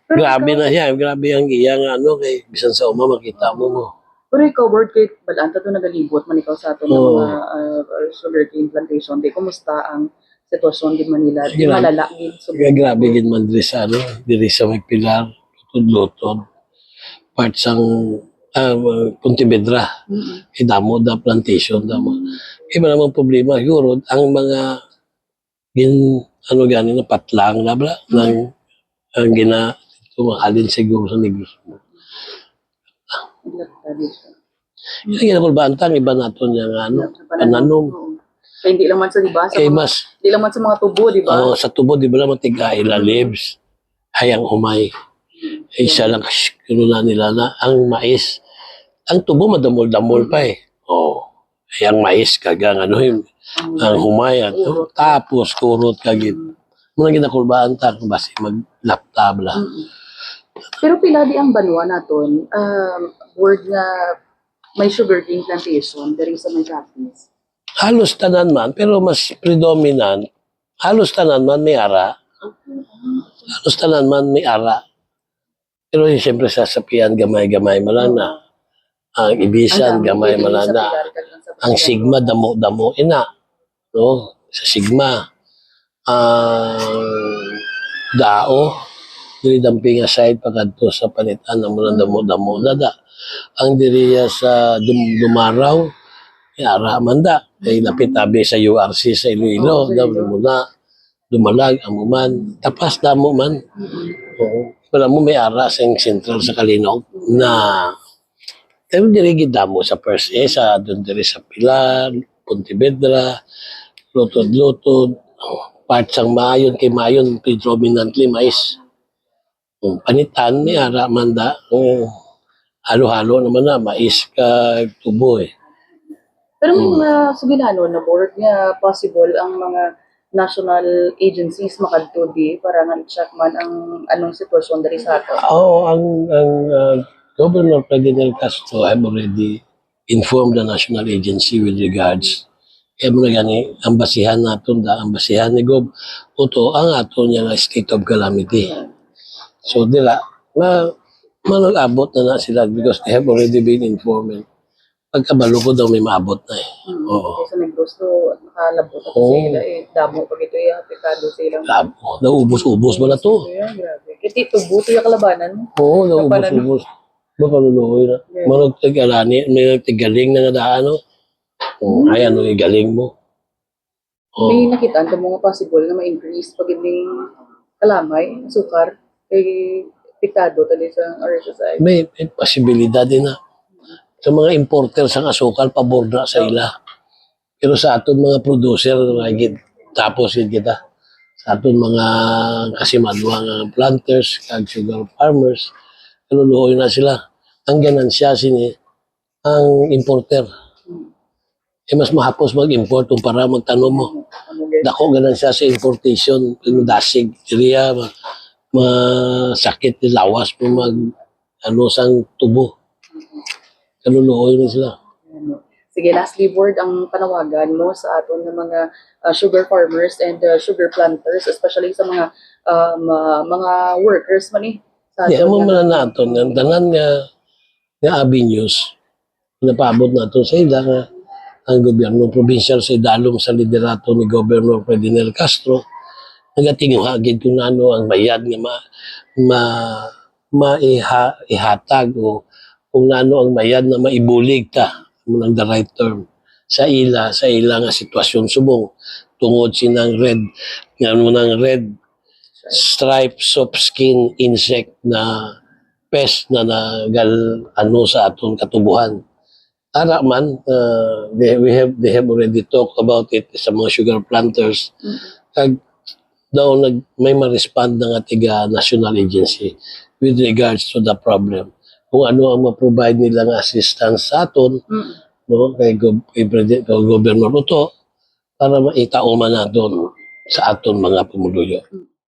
Pero Grabe ikaw, na siya, grabe ang iyang ano kay bisan sa uma makita mo mo. pero ikaw, word kay balanta to nagalibot man ikaw sa aton ng Oo. mga sugarcane plantation. Di, kumusta ang sitwasyon di Manila? Di Grabe. malala, gid Kaya grabe gid man diri sa ano, diri sa may Pilar, Lutod, part sang Pontevedra. Damo da plantation damo. Iba namang problema siguro ang mga ano gani na patlang na bla ng ang tumahalin siguro sa negros. Yung ginakulbantang iba naton yung ano, pananom. Kaya hindi lang man sa, di ba? Sa Kay mga, mas, hindi lang man sa mga tubo, di ba? sa tubo, di ba naman tigaila leaves, hayang humay. Isa lang kuno na nila na ang mais. Ang tubo madamol-damol pa eh. Oh, hayang mais kagang ano yung ang humay at tapos kurot kagid. Muna ginakulbaan ta basi maglaptab la. Pero pila di ang banwa naton, word nga may sugarcane plantation diri sa may Capiz. Halos tanan man pero mas predominant halos tanan man may ara. Halos tanan man may ara. Pero siyempre sasapian gamay-gamay malana. Ang ibisan gamay malana. Ang sigma damo-damo ina. No? Sa sigma. Dao diri damping aside pagadto sa panitan ng mga damo-damo dada. Ang diriya sa Dumaraw ara man da kay lapit tabi sa URC sa Iloilo daw muna dumalag amuman tapas damo man. Oo. Wala mo may ara sa sentral sa Kalinog na pero diri gid damo sa first sa doon diri sa Pilar, Pontevedra, Lutod, part sang Mayon kay Mayon predominantly mais. Panitan ni ara man da halo-halo naman na mais ka tubo eh. Pero may mga suginano na board nga possible ang mga national agencies makadto di para nga check man ang anong sitwasyon diri sa ato. Oo, ang Governor Ferdinand Castro have already informed the national agency with regards kaya mo na gani, ang basihan natin ang basihan ni Gob, ito ang ato niya nga state of calamity. So, dila, manag-abot na sila because they have already been informed. Pagkabalo ko daw may maabot na eh. Oo. Kasi Negros to, nakalabot ako sila eh. Damo pag ito yung aplikado silang. Labo, naubos-ubos ba na to? Grabe. Kasi tubo to yung kalabanan. Oo, naubos-ubos. Baka luluhoy na. Manag tigalani, may tigaling na nadaan, no? Ay, ano yung galing mo? May nakita ang mga possible na ma-increase pag hindi kalamay, sukar, kay pikado tali sa RSSI. May posibilidad din na. Sa mga importers ang asukal, pabor na sa ila. Pero sa aton mga producer, tapos yun kita. Sa aton mga kasimadwang planters, kag sugar farmers, kaluluhoy na sila. Ang ganansya sini, ang importer. Mas mahapos mag-import kung para magtanong mo. Dako ganansya sa importation, dasig, iriya, masakit, lawas mo sang tubo. Kaluluhoy na sila. Sige, lastly, board, ang panawagan mo sa aton ng mga sugar farmers and sugar planters, especially sa mga workers man eh. Mo man naton ang tanan nga avenues napaabot naton sa ila nga ang gobyerno provincial sa idalom sa liderato ni Governor Ferdinand Castro nagatinguhagid kung ano ang bayad nga ihatag o kung ano ang bayad na maibulig ta ng the right term sa ila nga sitwasyon subong tungod sinang red stripes of skin insect na pest na sa aton katubuhan. Ara man, they have already talked about it sa mga sugar planters. Kag daw may ma-respond na nga tiga national agency with regards to the problem. Kung ano ang ma-provide nila nga assistance sa aton, no, kay Governor Ruto, para maitao man naton sa aton mga pumuluyo.